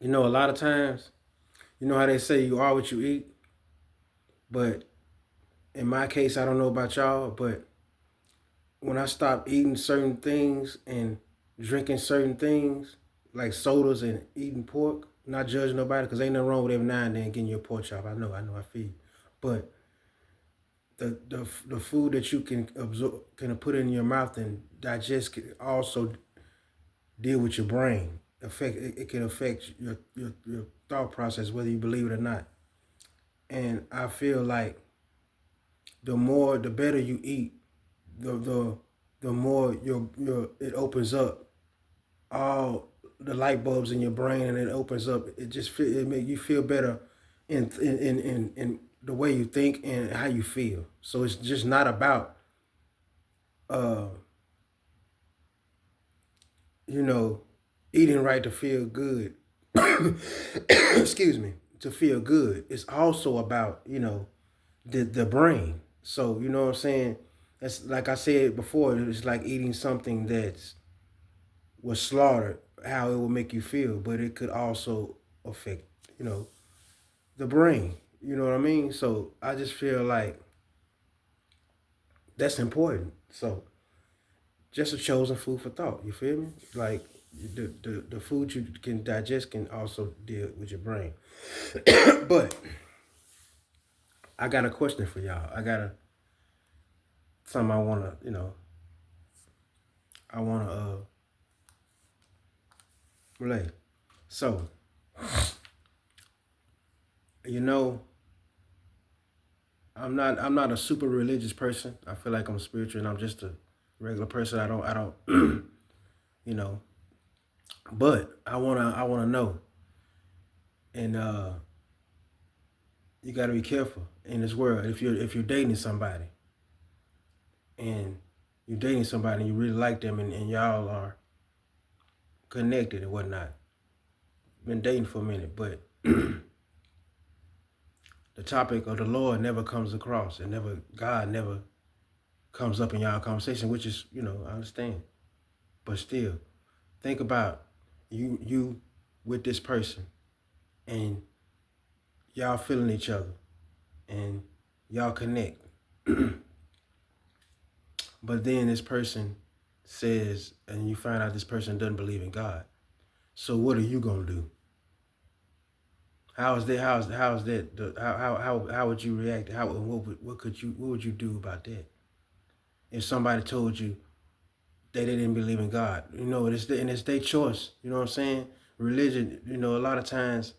You know, a lot of times, you know how they say you are what you eat, but in my case, I don't know about y'all, but when I stopped eating certain things and drinking certain things, like sodas and eating pork, not judging nobody, because ain't nothing wrong with every now and then getting your pork chop. I feel you. But the food that you can absorb, can put in your mouth and digest, can also deal with your brain. It can affect your thought process, whether you believe it or not. And I feel like the better you eat, the the the more your it opens up all the light bulbs in your brain, and it opens up. It make you feel better in the way you think and how you feel. So it's just not about uh you know eating right to feel good. Excuse me, to feel good. It's also about the brain. So you know what I'm saying. That's like I said before. It's like eating something that's was slaughtered. How it will make you feel, but it could also affect you know the brain. You know what I mean? So I just feel like that's important. So just a chosen food for thought. You feel me? Like the food you can digest can also deal with your brain. But I got a question for y'all. I got a something I wanna I wanna relay. So you know I'm not a super religious person. I feel like I'm spiritual and I'm just a regular person. I don't you know. But I wanna know. And you gotta be careful in this world. If you're dating somebody and you're dating somebody and you really like them and y'all are connected and whatnot. Been dating for a minute, but the topic of the Lord never comes across and God never comes up in y'all conversation, which is, I understand. But still, think about you with this person and y'all feeling each other and y'all connect. But then this person says, and you find out this person doesn't believe in God. So what are you gonna do? How is that? How is that? How would you react? What would you do about that? If somebody told you they didn't believe in God, and it's their choice. You know what I'm saying? Religion, a lot of times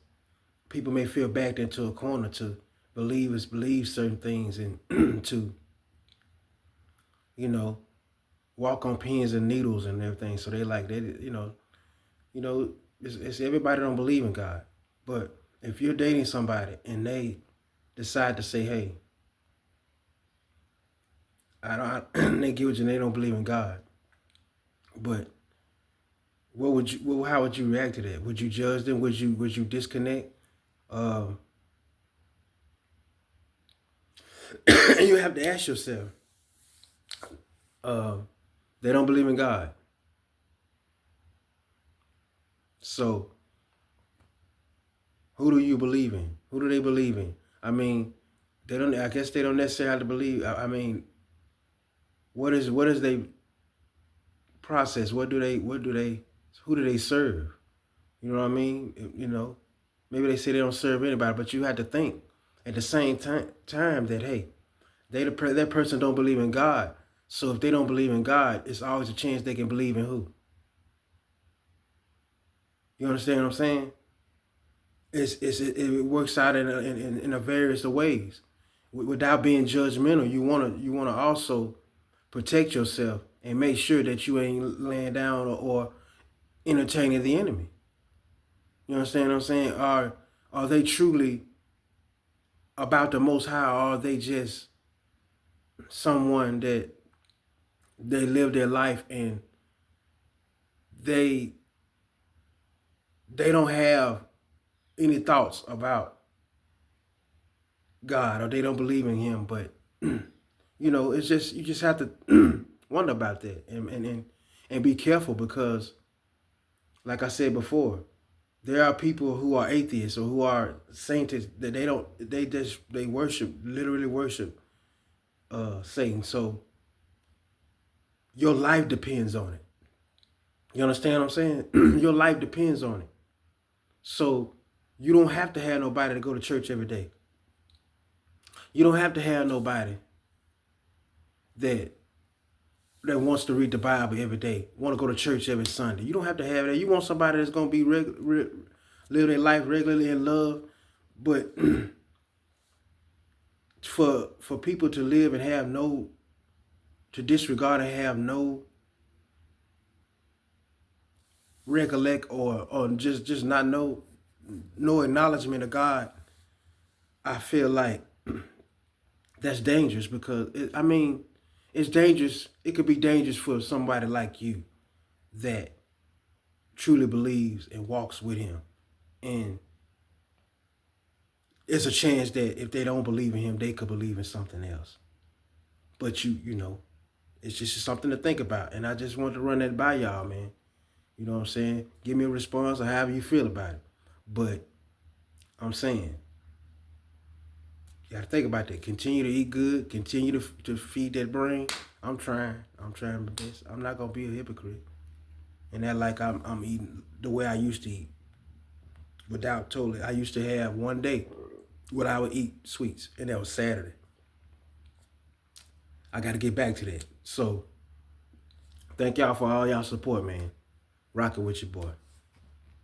people may feel backed into a corner to believe certain things and to you know walk on pins and needles and everything. So you know it's everybody don't believe in God, but if you're dating somebody and they decide to say, hey, they give it and they don't believe in God, but how would you react to that? Would you judge them? Would you disconnect? Um, you have to ask yourself, uh, they don't believe in God. So who do you believe in? Who do they believe in? I mean, they don't. I guess they don't necessarily have to believe. I mean, what is they process? Who do they serve? You know what I mean? Maybe they say they don't serve anybody, but you have to think at the same time that hey, that person don't believe in God. So if they don't believe in God, it's always a chance they can believe in who. You understand what I'm saying? It works out in a various of ways. Without being judgmental, you wanna also protect yourself and make sure that you ain't laying down or entertaining the enemy. You understand what I'm saying? Are they truly about the Most High, or are they just someone that they live their life and they they don't have any thoughts about God, or they don't believe in Him? But it's just you just have to wonder about that and be careful because, like I said before, There are people who are atheists or who are saints that they worship, literally worship Satan. So your life depends on it. You understand what I'm saying? Your life depends on it. So you don't have to have nobody to go to church every day. You don't have to have nobody that wants to read the Bible every day, want to go to church every Sunday. You don't have to have that. You want somebody that's going to be live their life regularly in love. But for people to live and have no, to disregard and have no recollect or just not know, no acknowledgement of God, I feel like that's dangerous because, it's dangerous. It could be dangerous for somebody like you that truly believes and walks with him. And it's a chance that if they don't believe in him, they could believe in something else. But you know, it's just something to think about. And I just wanted to run that by y'all, man. You know what I'm saying? Give me a response or however you feel about it. But I'm saying, you gotta think about that. Continue to eat good. Continue to feed that brain. I'm trying my best. I'm not gonna be a hypocrite. And that like I'm eating the way I used to eat. Without totally. I used to have one day where I would eat sweets, and that was Saturday. I got to get back to that. So, thank y'all for all y'all support, man. Rocking with your boy.